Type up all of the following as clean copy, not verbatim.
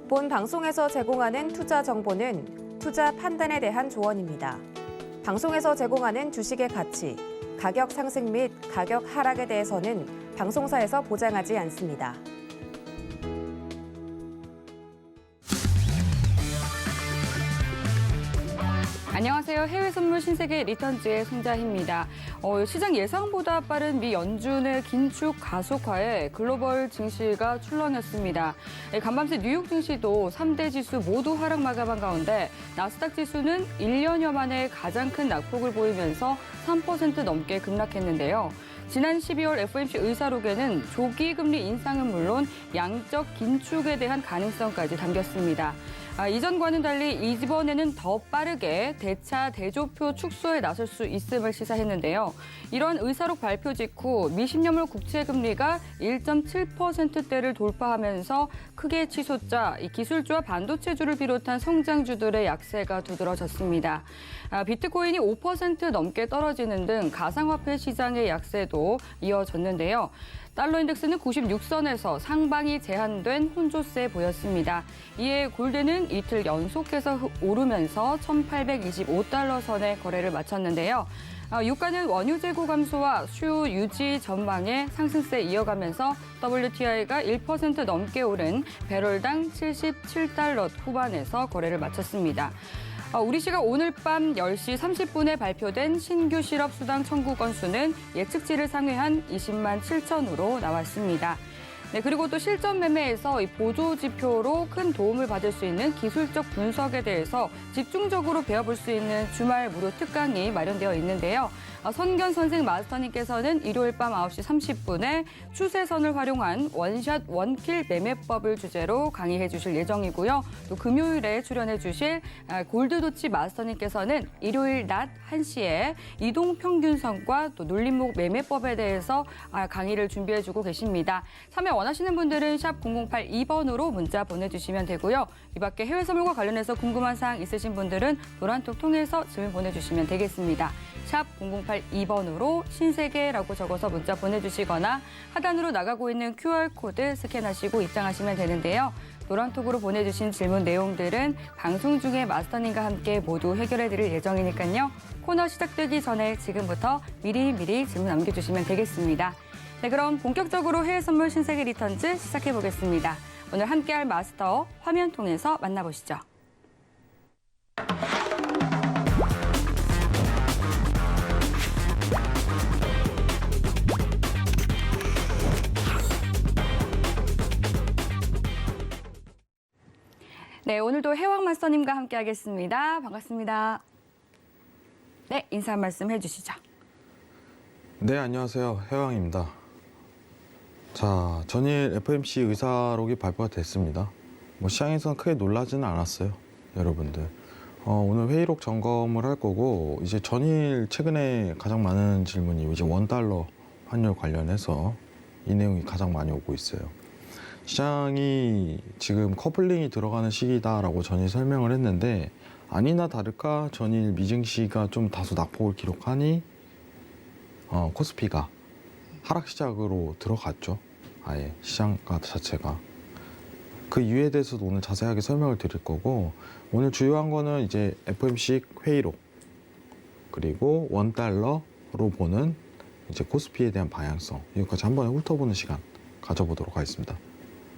본 방송에서 제공하는 투자 정보는 투자 판단에 대한 조언입니다. 방송에서 제공하는 주식의 가치, 가격 상승 및 가격 하락에 대해서는 방송사에서 보장하지 않습니다. 안녕하세요. 해외 선물 신세계 리턴즈의 손자희입니다. 시장 예상보다 빠른 미 연준의 긴축 가속화에 글로벌 증시가 출렁였습니다. 간밤새 뉴욕 증시도 3대 지수 모두 하락 마감한 가운데 나스닥 지수는 1년여 만에 가장 큰 낙폭을 보이면서 3% 넘게 급락했는데요. 지난 12월 FOMC 의사록에는 조기 금리 인상은 물론 양적 긴축에 대한 가능성까지 담겼습니다. 이전과는 달리 이번에는 더 빠르게 대차 대조표 축소에 나설 수 있음을 시사했는데요. 이런 의사록 발표 직후 미 10년물 국채 금리가 1.7%대를 돌파하면서 크게 치솟자 기술주와 반도체주를 비롯한 성장주들의 약세가 두드러졌습니다. 비트코인이 5% 넘게 떨어지는 등 가상화폐 시장의 약세도 이어졌는데요. 달러 인덱스는 96선에서 상방이 제한된 혼조세 보였습니다. 이에 골드는 이틀 연속해서 오르면서 1,825달러 선에 거래를 마쳤는데요. 유가는 원유 재고 감소와 수요 유지 전망에 상승세 이어가면서 WTI가 1% 넘게 오른 배럴당 77달러 후반에서 거래를 마쳤습니다. 우리 시각 오늘 밤 10시 30분에 발표된 신규 실업수당 청구 건수는 예측치를 상회한 20만 7천으로 나왔습니다. 네, 그리고 또 실전 매매에서 이 보조 지표로 큰 도움을 받을 수 있는 기술적 분석에 대해서 집중적으로 배워볼 수 있는 주말 무료 특강이 마련되어 있는데요. 선견 선생 마스터님께서는 일요일 밤 9시 30분에 추세선을 활용한 원샷 원킬 매매법을 주제로 강의해 주실 예정이고요. 또 금요일에 출연해 주실 골드도치 마스터님께서는 일요일 낮 1시에 이동평균선과 또 눌림목 매매법에 대해서 강의를 준비해 주고 계십니다. 참여 원하시는 분들은 샵 0082번으로 문자 보내주시면 되고요. 이 밖에 해외 선물과 관련해서 궁금한 사항 있으신 분들은 노란톡 통해서 질문 보내주시면 되겠습니다. 샵 0082번으로 신세계라고 적어서 문자 보내주시거나 하단으로 나가고 있는 QR코드 스캔하시고 입장하시면 되는데요. 노란톡으로 보내주신 질문 내용들은 방송 중에 마스터님과 함께 모두 해결해드릴 예정이니까요. 코너 시작되기 전에 지금부터 미리미리 질문 남겨주시면 되겠습니다. 네, 그럼 본격적으로 해외 선물 신세계 리턴즈 시작해보겠습니다. 오늘 함께할 마스터 화면 통해서 만나보시죠. 네, 오늘도 해왕 마스터님과 함께하겠습니다. 반갑습니다. 네, 인사 한 말씀 해주시죠. 네, 안녕하세요. 해왕입니다. 자, 전일 FOMC 의사록이 발표가 됐습니다. 시장에서는 크게 놀라지는 않았어요, 여러분들. 오늘 회의록 점검을 할 거고, 이제 전일 최근에 가장 많은 질문이 이제 $1 환율 관련해서 이 내용이 가장 많이 오고 있어요. 시장이 지금 커플링이 들어가는 시기다라고 전일 설명을 했는데, 아니나 다를까 전일 미증시가 좀 다소 낙폭을 기록하니 코스피가 하락 시작으로 들어갔죠. 아예 시장가 자체가. 그 이유에 대해서도 오늘 자세하게 설명을 드릴 거고, 오늘 주요한 거는 이제 FOMC 회의록, 그리고 $1로 보는 이제 코스피에 대한 방향성, 이것까지 한 번에 훑어보는 시간 가져보도록 하겠습니다.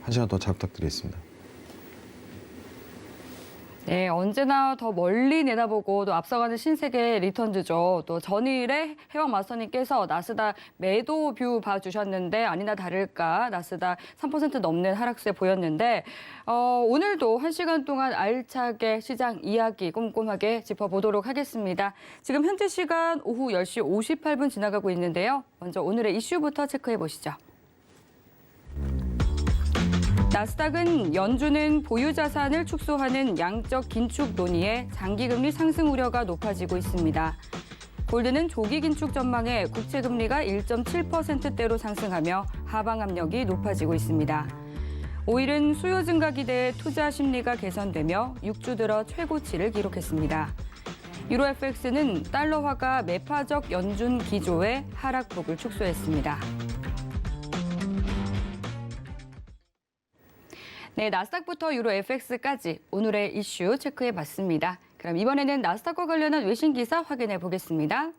한 시간 더 잘 부탁드리겠습니다. 네, 언제나 더 멀리 내다보고 또 앞서가는 신세계 리턴즈죠. 또 전일에 해왕 마스터님께서 나스닥 매도 뷰 봐주셨는데 아니나 다를까 나스닥 3% 넘는 하락세 보였는데 오늘도 1시간 동안 알차게 시장 이야기 꼼꼼하게 짚어보도록 하겠습니다. 지금 현재 시간 오후 10시 58분 지나가고 있는데요. 먼저 오늘의 이슈부터 체크해 보시죠. 나스닥은 연준은 보유 자산을 축소하는 양적 긴축 논의에 장기금리 상승 우려가 높아지고 있습니다. 골드는 조기 긴축 전망에 국채 금리가 1.7%대로 상승하며 하방 압력이 높아지고 있습니다. 오일은 수요 증가 기대에 투자 심리가 개선되며 6주 들어 최고치를 기록했습니다. 유로 FX는 달러화가 매파적 연준 기조에 하락폭을 축소했습니다. 네, 나스닥부터 유로 FX까지 오늘의 이슈 체크해 봤습니다. 그럼 이번에는 나스닥과 관련한 외신 기사 확인해 보겠습니다.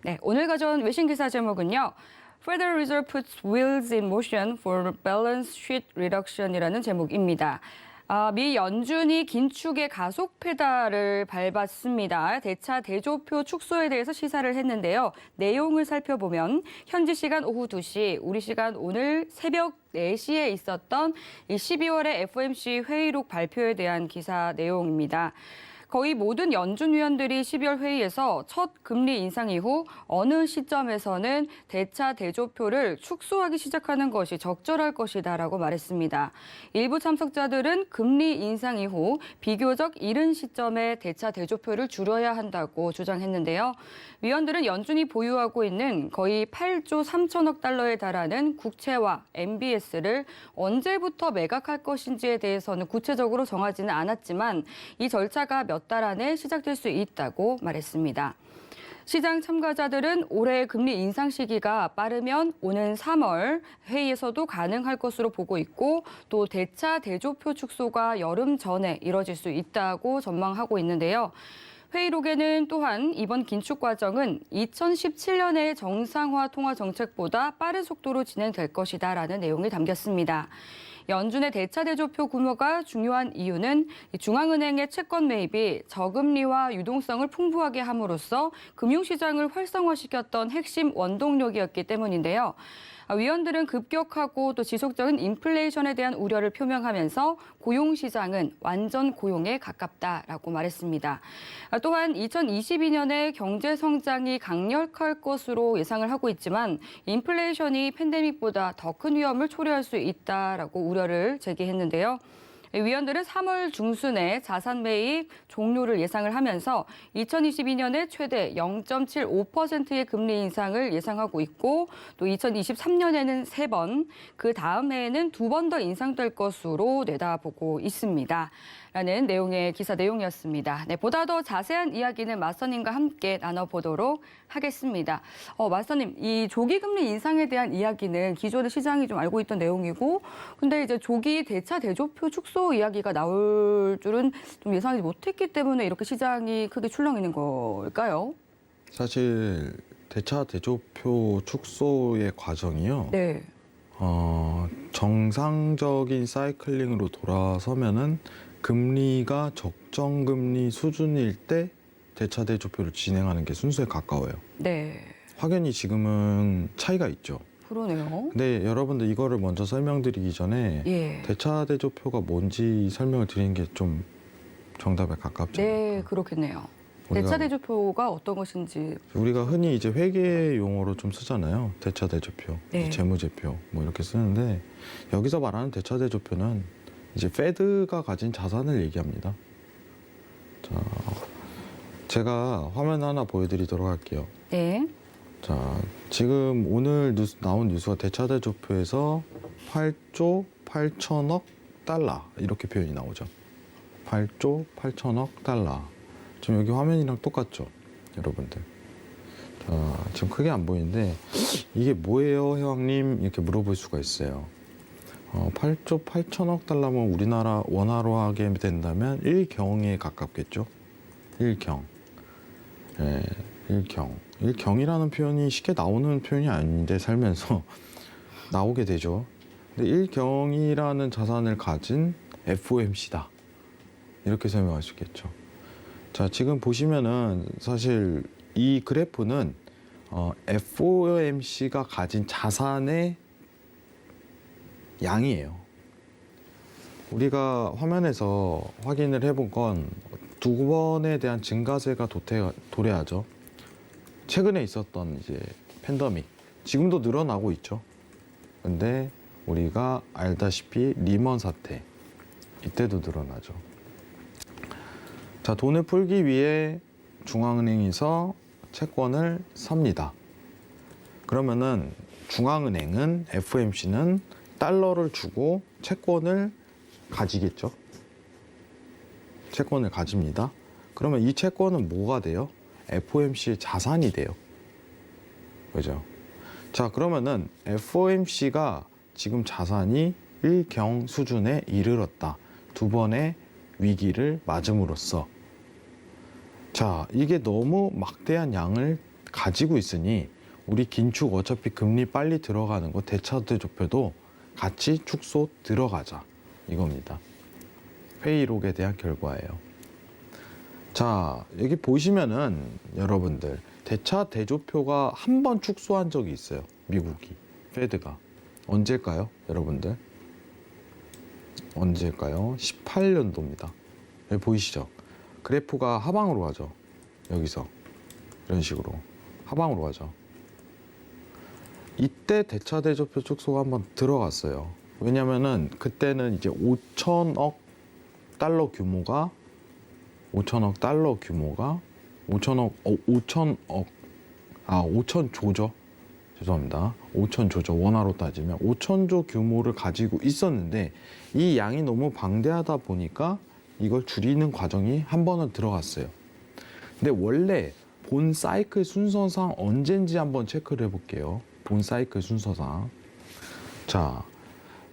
네, 오늘 가져온 외신 기사 제목은요. Federal Reserve puts wheels in motion for balance sheet reduction이라는 제목입니다. 미 연준이 긴축의 가속 페달을 밟았습니다. 대차 대조표 축소에 대해서 시사를 했는데요. 내용을 살펴보면 현지 시간 오후 2시, 우리 시간 오늘 새벽 4시에 있었던 이 12월의 FOMC 회의록 발표에 대한 기사 내용입니다. 거의 모든 연준 위원들이 12월 회의에서 첫 금리 인상 이후 어느 시점에서는 대차 대조표를 축소하기 시작하는 것이 적절할 것이다라고 말했습니다. 일부 참석자들은 금리 인상 이후 비교적 이른 시점에 대차 대조표를 줄여야 한다고 주장했는데요. 위원들은 연준이 보유하고 있는 거의 8조 3천억 달러에 달하는 국채와 MBS를 언제부터 매각할 것인지에 대해서는 구체적으로 정하지는 않았지만 이 절차가 몇 달 안에 시작될 수 있다고 말했습니다. 시장 참가자들은 올해 금리 인상 시기가 빠르면 오는 3월 회의에서도 가능할 것으로 보고 있고 또 대차 대조표 축소가 여름 전에 이뤄질 수 있다고 전망하고 있는데요. 회의록에는 또한 이번 긴축 과정은 2017년의 정상화 통화 정책보다 빠른 속도로 진행될 것이다라는 내용이 담겼습니다. 연준의 대차 대조표 규모가 중요한 이유는 중앙은행의 채권 매입이 저금리와 유동성을 풍부하게 함으로써 금융시장을 활성화시켰던 핵심 원동력이었기 때문인데요. 위원들은 급격하고 또 지속적인 인플레이션에 대한 우려를 표명하면서 고용시장은 완전 고용에 가깝다라고 말했습니다. 또한 2022년에 경제 성장이 강력할 것으로 예상을 하고 있지만 인플레이션이 팬데믹보다 더 큰 위험을 초래할 수 있다라고 우려를 제기했는데요. 위원들은 3월 중순에 자산 매입 종료를 예상을 하면서 2022년에 최대 0.75%의 금리 인상을 예상하고 있고 또 2023년에는 3번, 그 다음 해에는 2번 더 인상될 것으로 내다보고 있습니다. 라는 내용의 기사 내용이었습니다. 네, 보다 더 자세한 이야기는 마스터님과 함께 나눠보도록 하겠습니다. 마스터님, 이 조기 금리 인상에 대한 이야기는 기존의 시장이 좀 알고 있던 내용이고, 근데 이제 조기 대차 대조표 축소 이야기가 나올 줄은 좀 예상하지 못했기 때문에 이렇게 시장이 크게 출렁이는 걸까요? 사실 대차 대조표 축소의 과정이요. 네. 정상적인 사이클링으로 돌아서면은 금리가 적정 금리 수준일 때 대차 대조표를 진행하는 게 순수에 가까워요. 네. 확연히 지금은 차이가 있죠. 그러네요. 근데 여러분들 이거를 먼저 설명드리기 전에 예. 대차 대조표가 뭔지 설명을 드리는 게 좀 정답에 가깝죠. 네, 그렇겠네요. 대차 대조표가 어떤 것인지. 우리가 흔히 이제 회계 용어로 좀 쓰잖아요. 대차 대조표, 네. 재무제표 뭐 이렇게 쓰는데 여기서 말하는 대차 대조표는 이제 페드가 가진 자산을 얘기합니다. 자, 제가 화면 하나 보여드리도록 할게요. 네. 자, 지금 오늘 나온 뉴스가 대차 대조표에서 8조 8천억 달러 이렇게 표현이 나오죠. 8조 8천억 달러. 지금 여기 화면이랑 똑같죠, 여러분들. 자, 지금 크게 안 보이는데 이게 뭐예요, 회왕님? 이렇게 물어볼 수가 있어요. 8조 8천억 달러면 우리나라 원화로 하게 된다면 1경에 가깝겠죠. 1경. 네, 1경. 1경이라는 표현이 쉽게 나오는 표현이 아닌데 살면서 나오게 되죠. 근데 1경이라는 자산을 가진 FOMC다. 이렇게 설명할 수 있겠죠. 자, 지금 보시면은 사실 이 그래프는 FOMC가 가진 자산의 양이에요. 우리가 화면에서 확인을 해본 건 2번에 대한 증가세가 도래하죠. 최근에 있었던 이제 팬데믹, 지금도 늘어나고 있죠. 근데 우리가 알다시피 리먼 사태, 이때도 늘어나죠. 자, 돈을 풀기 위해 중앙은행에서 채권을 삽니다. 그러면은 중앙은행은 FOMC는 달러를 주고 채권을 가지겠죠. 채권을 가집니다. 그러면 이 채권은 뭐가 돼요? FOMC의 자산이 돼요. 그죠? 자, 그러면은 FOMC가 지금 자산이 일경 수준에 이르렀다. 두 번의 위기를 맞음으로써. 자, 이게 너무 막대한 양을 가지고 있으니 우리 긴축 어차피 금리 빨리 들어가는 거 대차대조표도 같이 축소 들어가자 이겁니다. 회의록에 대한 결과예요. 자, 여기 보시면은 여러분들 대차대조표가 한 번 축소한 적이 있어요. 미국이 페드가 언제일까요, 여러분들? 언제일까요? 18년도입니다. 여기 보이시죠? 그래프가 하방으로 가죠. 여기서 이런 식으로 하방으로 가죠. 이때 대차대조표 축소가 한번 들어갔어요. 왜냐면은 그때는 이제 5천억 달러 규모가 5천조죠. 죄송합니다. 5천조죠. 원화로 따지면 5천조 규모를 가지고 있었는데 이 양이 너무 방대하다 보니까 이걸 줄이는 과정이 한 번은 들어갔어요. 근데 원래 본 사이클 순서상 언젠지 한번 체크를 해볼게요. 본 사이클 순서상. 자,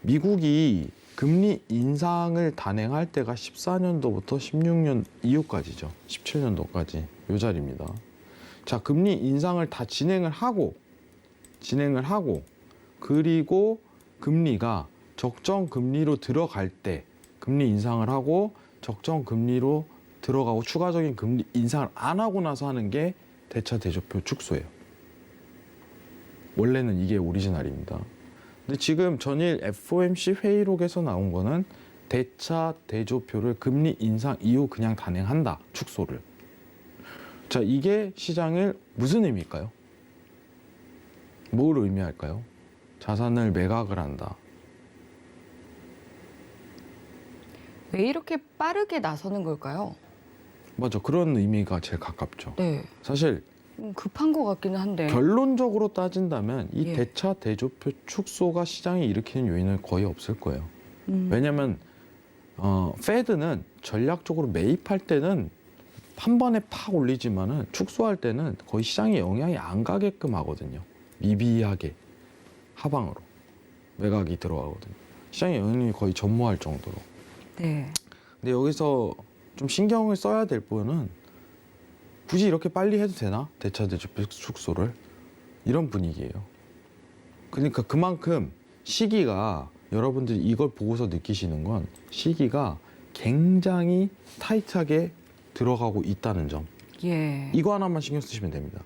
미국이 금리 인상을 단행할 때가 14년도부터 16년 이후까지죠. 17년도까지 이 자리입니다. 자, 금리 인상을 다 진행을 하고 그리고 금리가 적정 금리로 들어갈 때 금리 인상을 하고 적정 금리로 들어가고 추가적인 금리 인상을 안 하고 나서 하는 게 대차대조표 축소예요. 원래는 이게 오리지널입니다. 근데 지금 전일 FOMC 회의록에서 나온 거는 대차대조표를 금리 인상 이후 그냥 단행한다. 축소를. 자, 이게 시장을 무슨 의미일까요? 뭘 의미할까요? 자산을 매각을 한다. 왜 이렇게 빠르게 나서는 걸까요? 맞아. 그런 의미가 제일 가깝죠. 네. 사실 급한 것 같기는 한데. 결론적으로 따진다면 이 예. 대차대조표 축소가 시장에 일으키는 요인은 거의 없을 거예요. 왜냐하면 페드는 전략적으로 매입할 때는 한 번에 팍 올리지만은 축소할 때는 거의 시장에 영향이 안 가게끔 하거든요. 미비하게 하방으로 매각이 들어가거든요. 시장에 영향이 거의 전무할 정도로. 네. 근데 여기서 좀 신경을 써야 될 부분은 굳이 이렇게 빨리 해도 되나? 대차대조표 축소를. 이런 분위기예요. 그러니까 그만큼 시기가 여러분들이 이걸 보고서 느끼시는 건 시기가 굉장히 타이트하게 들어가고 있다는 점. 예. 이거 하나만 신경 쓰시면 됩니다.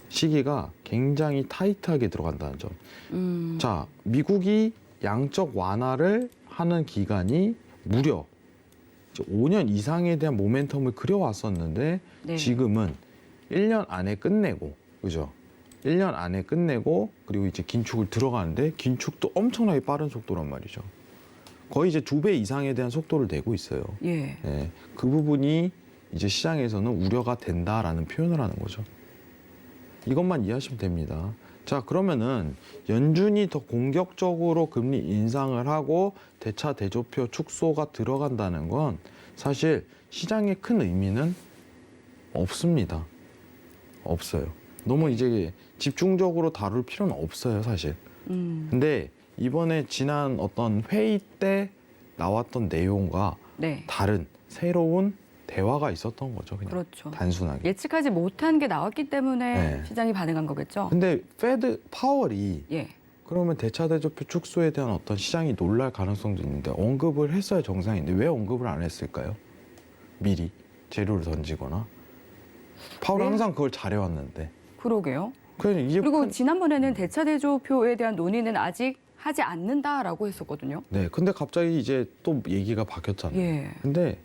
시기가 굉장히 타이트하게 들어간다는 점. 자, 미국이 양적 완화를 하는 기간이 무려 5년 이상에 대한 모멘텀을 그려왔었는데 네. 지금은 1년 안에 끝내고, 그죠? 1년 안에 끝내고 그리고 이제 긴축을 들어가는데 긴축도 엄청나게 빠른 속도란 말이죠. 거의 이제 2배 이상에 대한 속도를 내고 있어요. 예. 네, 그 부분이 이제 시장에서는 우려가 된다라는 표현을 하는 거죠. 이것만 이해하시면 됩니다. 자, 그러면은 연준이 더 공격적으로 금리 인상을 하고 대차대조표 축소가 들어간다는 건 사실 시장에 큰 의미는 없습니다. 없어요. 너무 이제 집중적으로 다룰 필요는 없어요, 사실. 근데 이번에 지난 어떤 회의 때 나왔던 내용과 네. 다른 새로운 대화가 있었던 거죠, 그냥. 그렇죠. 단순하게. 예측하지 못한 게 나왔기 때문에 네. 시장이 반응한 거겠죠. 근데 페드 파월이 예. 그러면 대차대조표 축소에 대한 어떤 시장이 놀랄 가능성도 있는데 언급을 했어야 정상인데 왜 언급을 안 했을까요? 미리 재료를 던지거나. 파월은 네. 항상 그걸 잘해왔는데. 그러게요. 이게 그리고 지난번에는 대차대조표에 대한 논의는 아직 하지 않는다라고 했었거든요. 네, 근데 갑자기 이제 또 얘기가 바뀌었잖아요. 예. 근데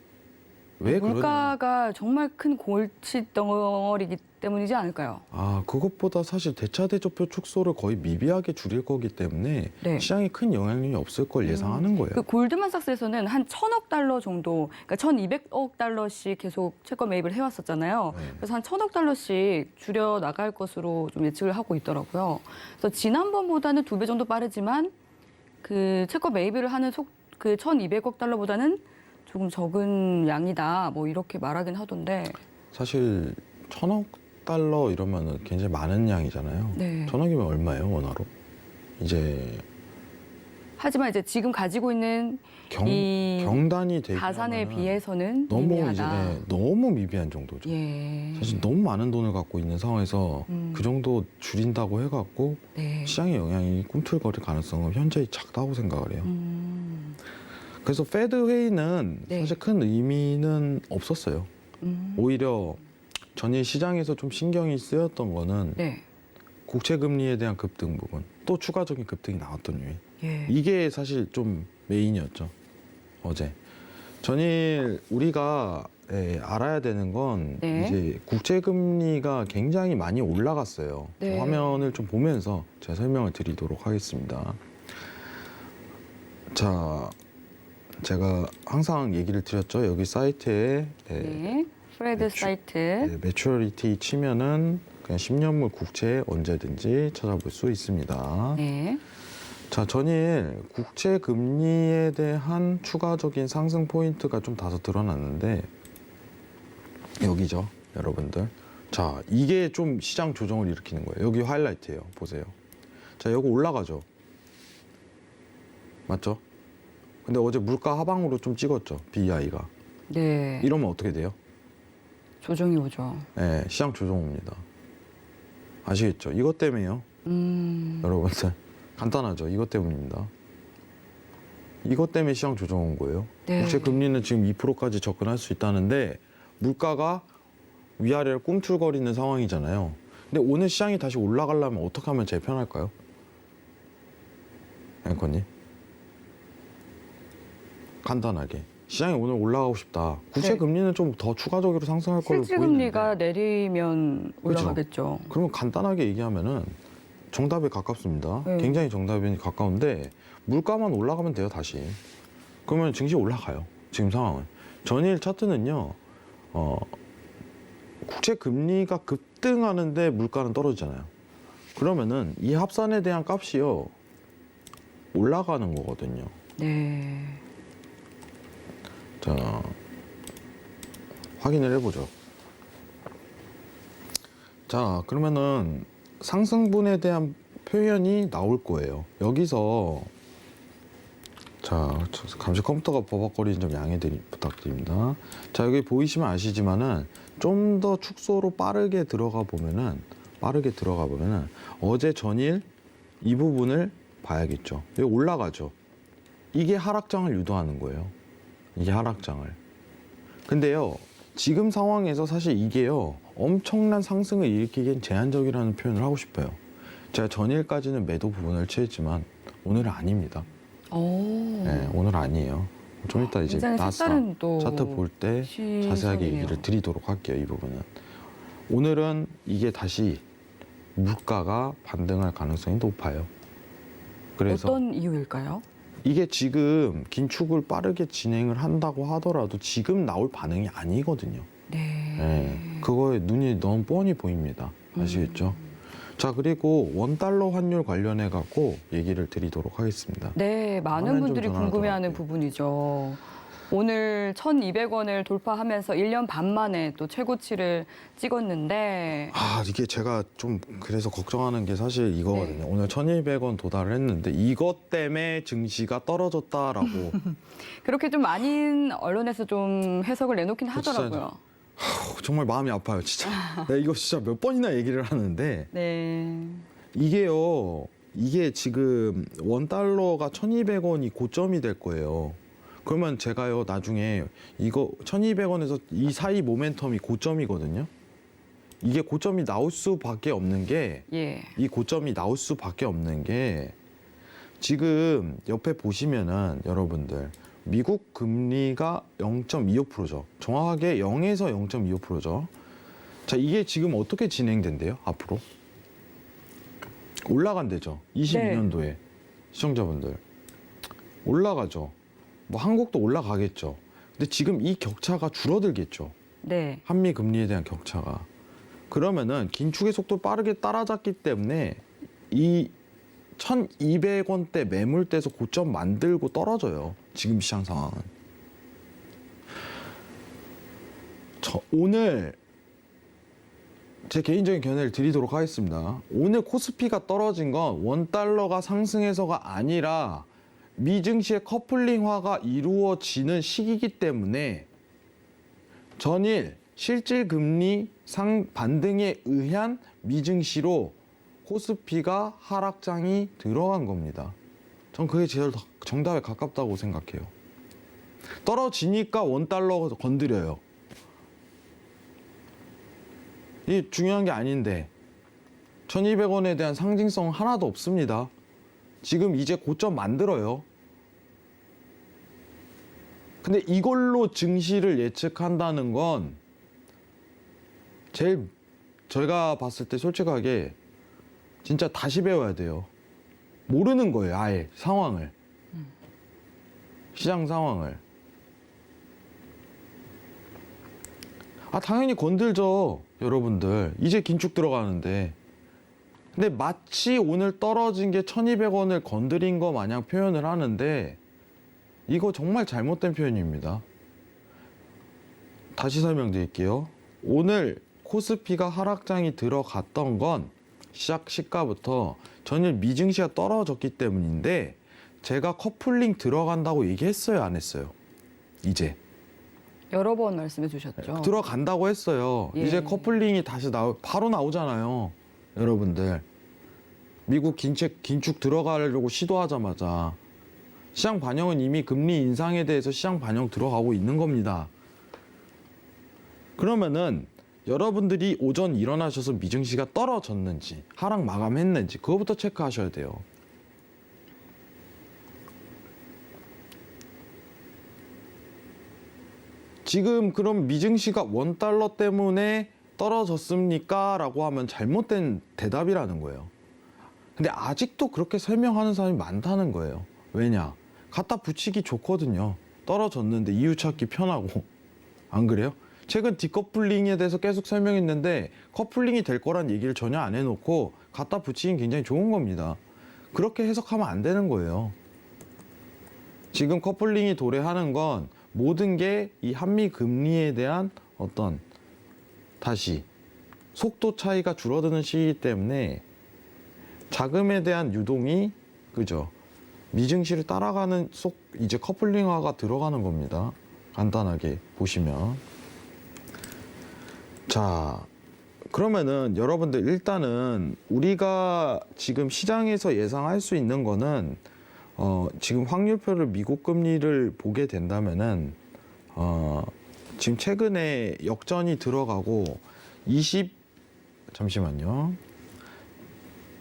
왜 그러냐? 물가가 정말 큰 골칫덩어리이기 때문이지 않을까요? 아, 그것보다 사실 대차대조표 축소를 거의 미비하게 줄일 거기 때문에 네. 시장에 큰 영향력이 없을 걸 예상하는 거예요. 그 골드만삭스에서는 한 1,000억 달러 정도, 그러니까 1,200억 달러씩 계속 채권 매입을 해왔었잖아요. 네. 그래서 한 1,000억 달러씩 줄여 나갈 것으로 좀 예측을 하고 있더라고요. 그래서 지난번보다는 2배 정도 빠르지만 그 채권 매입을 하는 그 1,200억 달러보다는 조금 적은 양이다, 뭐 이렇게 말하긴 하던데. 사실 1,000억 달러 이러면은 굉장히 많은 양이잖아요. 네. 1,000억이면 얼마예요, 원화로? 이제 하지만 이제 지금 가지고 있는 이 경단이 되게 자산에 비해서는 너무 이제 미미하다. 너무 미비한 정도죠. 예. 사실 너무 많은 돈을 갖고 있는 상황에서 음. 그 정도 줄인다고 해갖고 네. 시장의 영향이 꿈틀거릴 가능성은 현저히 작다고 생각을 해요. 음. 그래서 페드 회의는 네. 사실 큰 의미는 없었어요. 오히려 전일 시장에서 좀 신경이 쓰였던 거는 네. 국채 금리에 대한 급등 부분, 또 추가적인 급등이 나왔던 요인. 예. 이게 사실 좀 메인이었죠. 어제 전일 우리가 알아야 되는 건 네. 이제 국채 금리가 굉장히 많이 올라갔어요. 네. 화면을 좀 보면서 제가 설명을 드리도록 하겠습니다. 자, 제가 항상 얘기를 드렸죠. 여기 사이트에 네. 프레드 매출- 사이트. 매추어리티 치면은 그냥 10년물 국채 언제든지 찾아볼 수 있습니다. 네. 자, 전일 국채 금리에 대한 추가적인 상승 포인트가 좀 다소 드러났는데 여기죠, 여러분들. 자, 이게 좀 시장 조정을 일으키는 거예요. 여기 하이라이트예요. 보세요. 자, 여기 올라가죠. 맞죠? 근데 어제 물가 하방으로 좀 찍었죠, BI가. 네. 이러면 어떻게 돼요? 조정이 오죠. 네, 시장 조정 옵니다. 아시겠죠? 이것 때문에요. 여러분들 간단하죠. 이것 때문입니다. 이것 때문에 시장 조정 온 거예요. 네. 국채 금리는 지금 2%까지 접근할 수 있다는데 물가가 위아래를 꿈틀거리는 상황이잖아요. 근데 오늘 시장이 다시 올라가려면 어떻게 하면 제일 편할까요? 앵커님. 간단하게. 시장이 오늘 올라가고 싶다. 국채 네. 금리는 좀 더 추가적으로 상승할 걸로 실질 보이는데. 금리가 내리면 그렇죠. 올라가겠죠. 그러면 간단하게 얘기하면은 정답에 가깝습니다. 네. 굉장히 정답에 가까운데 물가만 올라가면 돼요, 다시. 그러면 증시 올라가요. 지금 상황은. 전일 차트는요. 국채 금리가 급등하는데 물가는 떨어지잖아요. 그러면은 이 합산에 대한 값이요. 올라가는 거거든요. 네. 자, 확인을 해보죠. 자, 그러면은 상승분에 대한 표현이 나올 거예요. 여기서 자, 잠시 컴퓨터가 버벅거리는 점 양해 부탁드립니다. 자, 여기 보이시면 아시지만은 좀 더 축소로 빠르게 들어가 보면은 어제 전일 이 부분을 봐야겠죠. 여기 올라가죠. 이게 하락장을 유도하는 거예요. 이게 하락장을. 근데요, 지금 상황에서 사실 이게요, 엄청난 상승을 일으키기엔 제한적이라는 표현을 하고 싶어요. 제가 전일까지는 매도 부분을 취했지만 오늘은 아닙니다. 오. 네, 오늘 아니에요. 좀 이따 이제 굉장히 나스닥 색다른 또 차트 볼 때 자세하게 시선이네요. 얘기를 드리도록 할게요. 이 부분은. 오늘은 이게 다시 물가가 반등할 가능성이 높아요. 그래서 어떤 이유일까요? 이게 지금 긴축을 빠르게 진행을 한다고 하더라도 지금 나올 반응이 아니거든요. 네. 네, 그거에 눈이 너무 뻔히 보입니다. 아시겠죠? 자, 그리고 원달러 환율 관련해 갖고 얘기를 드리도록 하겠습니다. 네, 많은 화면 좀 분들이 전환하도록 궁금해하는 할게요. 부분이죠. 오늘 1,200원을 돌파하면서 1년 반 만에 또 최고치를 찍었는데 아, 이게 제가 좀 그래서 걱정하는 게 사실 이거거든요. 네. 오늘 1,200원 도달을 했는데 이것 때문에 증시가 떨어졌다라고 그렇게 좀 많은 언론에서 좀 해석을 내놓긴 진짜 하더라고요. 정말 마음이 아파요, 진짜. 내가 이거 진짜 몇 번이나 얘기를 하는데 네. 이게요. 이게 지금 원달러가 1,200원이 고점이 될 거예요. 그러면 제가요, 나중에 이거 1,200원에서 이 사이 모멘텀이 고점이거든요. 이게 고점이 나올 수밖에 없는 게 예. 이 고점이 나올 수밖에 없는 게 지금 옆에 보시면은 여러분들 미국 금리가 0.25%죠. 정확하게 0에서 0.25%죠. 자, 이게 지금 어떻게 진행된대요? 앞으로 올라간대죠. 22년도에 시청자분들 올라가죠. 뭐 한국도 올라가겠죠. 근데 지금 이 격차가 줄어들겠죠. 네. 한미 금리에 대한 격차가. 그러면은 긴축의 속도 빠르게 따라잡기 때문에 이 1,200원대 매물대에서 고점 만들고 떨어져요. 지금 시장 상황은. 오늘 제 개인적인 견해를 드리도록 하겠습니다. 오늘 코스피가 떨어진 건 원달러가 상승해서가 아니라 미증시의 커플링화가 이루어지는 시기이기 때문에 전일 실질 금리 반등에 의한 미증시로 코스피가 하락장이 들어간 겁니다. 전 그게 제일 정답에 가깝다고 생각해요. 떨어지니까 원달러 건드려요. 이게 중요한 게 아닌데 1200원에 대한 상징성 하나도 없습니다. 지금 이제 고점 만들어요. 근데 이걸로 증시를 예측한다는 건 제일 제가 봤을 때 솔직하게 진짜 다시 배워야 돼요. 모르는 거예요, 아예 상황을. 시장 상황을. 당연히 건들죠, 여러분들. 이제 긴축 들어가는데. 근데 마치 오늘 떨어진 게 1200원을 건드린 거 마냥 표현을 하는데 이거 정말 잘못된 표현입니다. 다시 설명드릴게요. 오늘 코스피가 하락장이 들어갔던 건 시작 시가부터 전일 미증시가 떨어졌기 때문인데 제가 커플링 들어간다고 얘기했어요, 안 했어요? 이제. 여러 번 말씀해 주셨죠. 들어간다고 했어요. 예. 이제 커플링이 다시 바로 나오잖아요. 여러분들. 미국 긴축 들어가려고 시도하자마자 시장 반영은 이미 금리 인상에 대해서 시장 반영 들어가고 있는 겁니다. 그러면은 여러분들이 오전 일어나셔서 미증시가 떨어졌는지 하락 마감했는지 그거부터 체크하셔야 돼요. 지금 그럼 미증시가 원달러 때문에 떨어졌습니까? 라고 하면 잘못된 대답이라는 거예요. 근데 아직도 그렇게 설명하는 사람이 많다는 거예요. 왜냐? 갖다 붙이기 좋거든요. 떨어졌는데 이유 찾기 편하고. 안 그래요? 최근 디커플링에 대해서 계속 설명했는데 커플링이 될 거란 얘기를 전혀 안 해놓고 갖다 붙이긴 굉장히 좋은 겁니다. 그렇게 해석하면 안 되는 거예요. 지금 커플링이 도래하는 건 모든 게 이 한미 금리에 대한 어떤 다시 속도 차이가 줄어드는 시기이기 때문에 자금에 대한 유동이 그죠? 미증시를 따라가는 이제 커플링화가 들어가는 겁니다. 간단하게 보시면. 자, 그러면은 여러분들 일단은 우리가 지금 시장에서 예상할 수 있는 거는 지금 확률표를 미국 금리를 보게 된다면은 지금 최근에 역전이 들어가고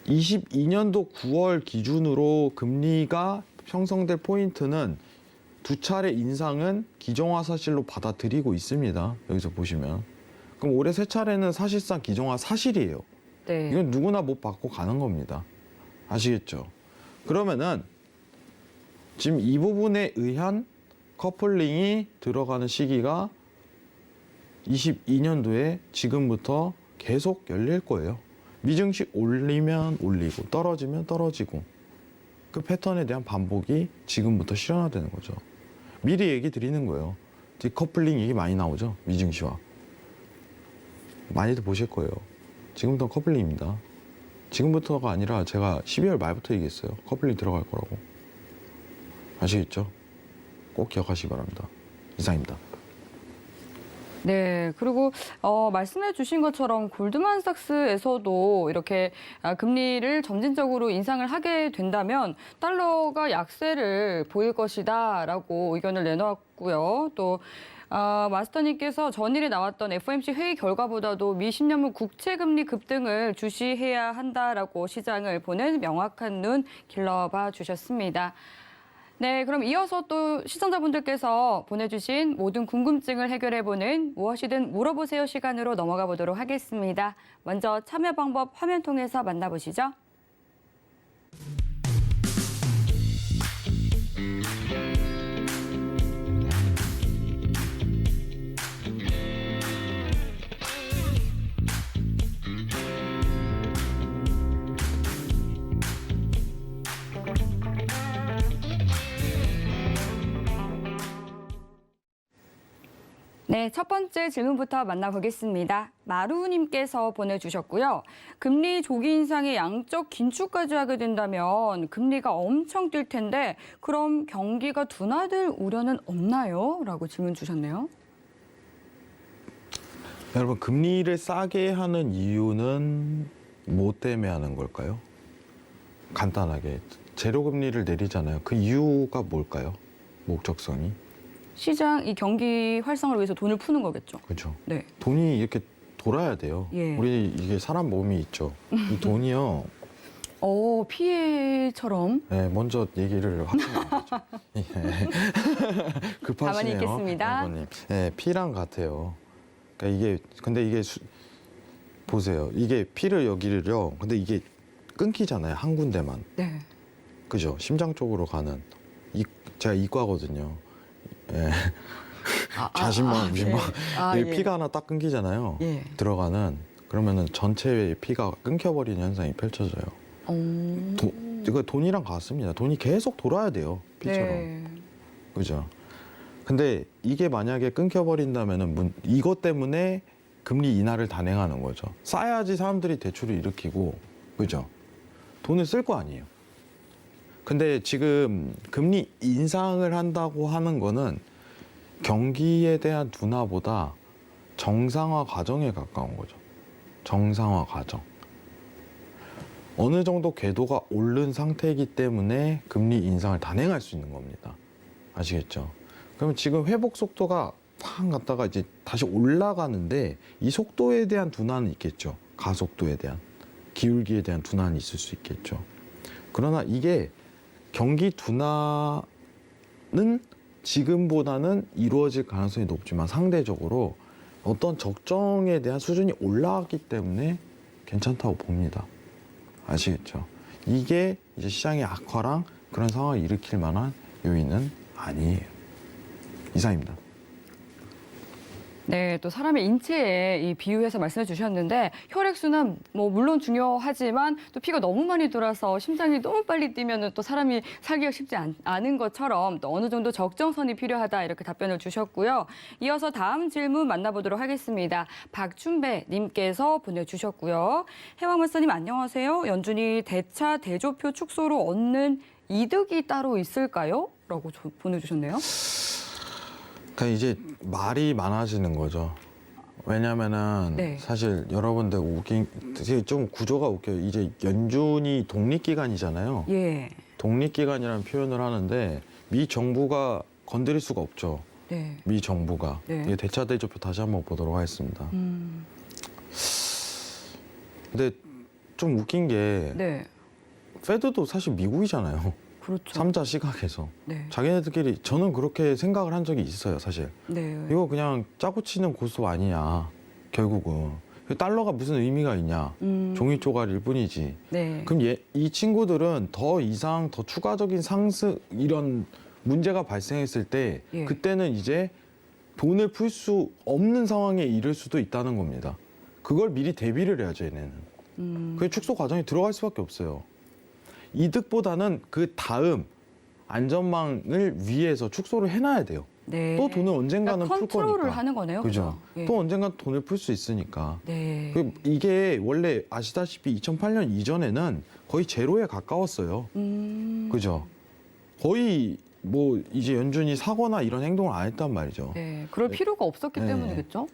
22년도 9월 기준으로 금리가 형성될 포인트는 두 차례 인상은 기정화 사실로 받아들이고 있습니다. 여기서 보시면. 그럼 올해 세 차례는 사실상 기정화 사실이에요. 네. 이건 누구나 못 받고 가는 겁니다. 아시겠죠? 그러면은 지금 이 부분에 의한 커플링이 들어가는 시기가 22년도에 지금부터 계속 열릴 거예요. 미증시 올리면 올리고 떨어지면 떨어지고 그 패턴에 대한 반복이 지금부터 실현화되는 거죠. 미리 얘기 드리는 거예요. 디커플링 얘기 많이 나오죠. 미증시와. 많이들 보실 거예요. 지금부터 커플링입니다. 지금부터가 아니라 제가 12월 말부터 얘기했어요. 커플링 들어갈 거라고. 아시겠죠? 꼭 기억하시기 바랍니다. 이상입니다. 네, 그리고 말씀해 주신 것처럼 골드만삭스에서도 이렇게 금리를 점진적으로 인상을 하게 된다면 달러가 약세를 보일 것이다라고 의견을 내놓았고요. 또 마스터님께서 전일에 나왔던 FOMC 회의 결과보다도 미 10년물 국채금리 급등을 주시해야 한다라고 시장을 보는 명확한 눈 길러봐 주셨습니다. 네, 그럼 이어서 또 시청자분들께서 보내주신 모든 궁금증을 해결해보는 무엇이든 물어보세요 시간으로 넘어가 보도록 하겠습니다. 먼저 참여 방법 화면 통해서 만나보시죠. 네, 첫 번째 질문부터 만나보겠습니다. 마루님께서 보내주셨고요. 금리 조기 인상에 양적 긴축까지 하게 된다면 금리가 엄청 뛸 텐데 그럼 경기가 둔화될 우려는 없나요? 라고 질문 주셨네요. 여러분, 금리를 싸게 하는 이유는 뭐 때문에 하는 걸까요? 간단하게 제로 금리를 내리잖아요. 그 이유가 뭘까요? 목적성이? 시장 이 경기 활성화를 위해서 돈을 푸는 거겠죠. 그렇죠. 네. 돈이 이렇게 돌아야 돼요. 예. 우리 이게 사람 몸이 있죠. 이 돈이요. 피해처럼 네, 먼저 얘기를 확인하죠. 예. 급하시네요. 가만히 있겠습니다. 여러분님. 네, 피랑 같아요. 그러니까 이게 보세요. 이게 피를 여기를요. 근데 이게 끊기잖아요. 한 군데만. 네. 그죠? 심장 쪽으로 가는. 제가 이과거든요. 예. 자신만 네. 이 피가 하나 딱 끊기잖아요. 예. 들어가는 그러면은 전체의 피가 끊겨버리는 현상이 펼쳐져요. 이거 돈이랑 같습니다. 돈이 계속 돌아야 돼요. 피처럼. 네. 그죠? 근데 이게 만약에 끊겨버린다면은 이것 때문에 금리 인하를 단행하는 거죠. 싸야지 사람들이 대출을 일으키고, 그죠? 돈을 쓸 거 아니에요. 근데 지금 금리 인상을 한다고 하는 거는 경기에 대한 둔화보다 정상화 과정에 가까운 거죠. 정상화 과정. 어느 정도 궤도가 오른 상태이기 때문에 금리 인상을 단행할 수 있는 겁니다. 아시겠죠? 그러면 지금 회복 속도가 팡 갔다가 이제 다시 올라가는데 이 속도에 대한 둔화는 있겠죠. 가속도에 대한, 기울기에 대한 둔화는 있을 수 있겠죠. 그러나 이게 경기 둔화는 지금보다는 이루어질 가능성이 높지만 상대적으로 어떤 적정에 대한 수준이 올라왔기 때문에 괜찮다고 봅니다. 아시겠죠? 이게 이제 시장의 악화랑 그런 상황을 일으킬 만한 요인은 아니에요. 이상입니다. 네, 또 사람의 인체에 이 비유해서 말씀해 주셨는데 혈액순환 뭐 물론 중요하지만 또 피가 너무 많이 돌아서 심장이 너무 빨리 뛰면은 또 사람이 살기가 쉽지 않은 것처럼 또 어느 정도 적정선이 필요하다 이렇게 답변을 주셨고요. 이어서 다음 질문 만나보도록 하겠습니다. 박춘배 님께서 보내주셨고요. 해왕물사님 안녕하세요. 연준이 대차 대조표 축소로 얻는 이득이 따로 있을까요? 라고 보내주셨네요. 그러니까 이제 말이 많아지는 거죠. 왜냐면은 네. 사실 여러분들 되게 좀 구조가 웃겨요. 이제 연준이 독립기관이잖아요. 예. 독립기관이라는 표현을 하는데 미 정부가 건드릴 수가 없죠. 네. 미 정부가. 네. 이게 대차 대조표 다시 한번 보도록 하겠습니다. 근데 좀 웃긴 게 네. 페드도 사실 미국이잖아요. 그렇죠. 3자 시각에서. 네. 자기네들끼리 저는 그렇게 생각을 한 적이 있어요, 사실. 네. 이거 그냥 짜고 치는 고소 아니냐, 결국은. 달러가 무슨 의미가 있냐. 종이 쪼가리일 뿐이지. 네. 그럼 이 친구들은 더 추가적인 상승, 이런 문제가 발생했을 때, 예. 그때는 이제 돈을 풀 수 없는 상황에 이를 수도 있다는 겁니다. 그걸 미리 대비를 해야죠, 얘네는. 그 축소 과정에 들어갈 수밖에 없어요. 이득보다는 그 다음 안전망을 위해서 축소를 해놔야 돼요. 네. 또 돈을 언젠가는 그러니까 풀 컨트롤을 거니까. 하는 거네요. 그죠? 예. 또 언젠가 돈을 풀 수 있으니까. 네. 이게 원래 아시다시피 2008년 이전에는 거의 제로에 가까웠어요. 그죠? 거의 뭐 이제 연준이 사거나 이런 행동을 안 했단 말이죠. 네. 그럴 필요가 없었기 네. 때문이겠죠?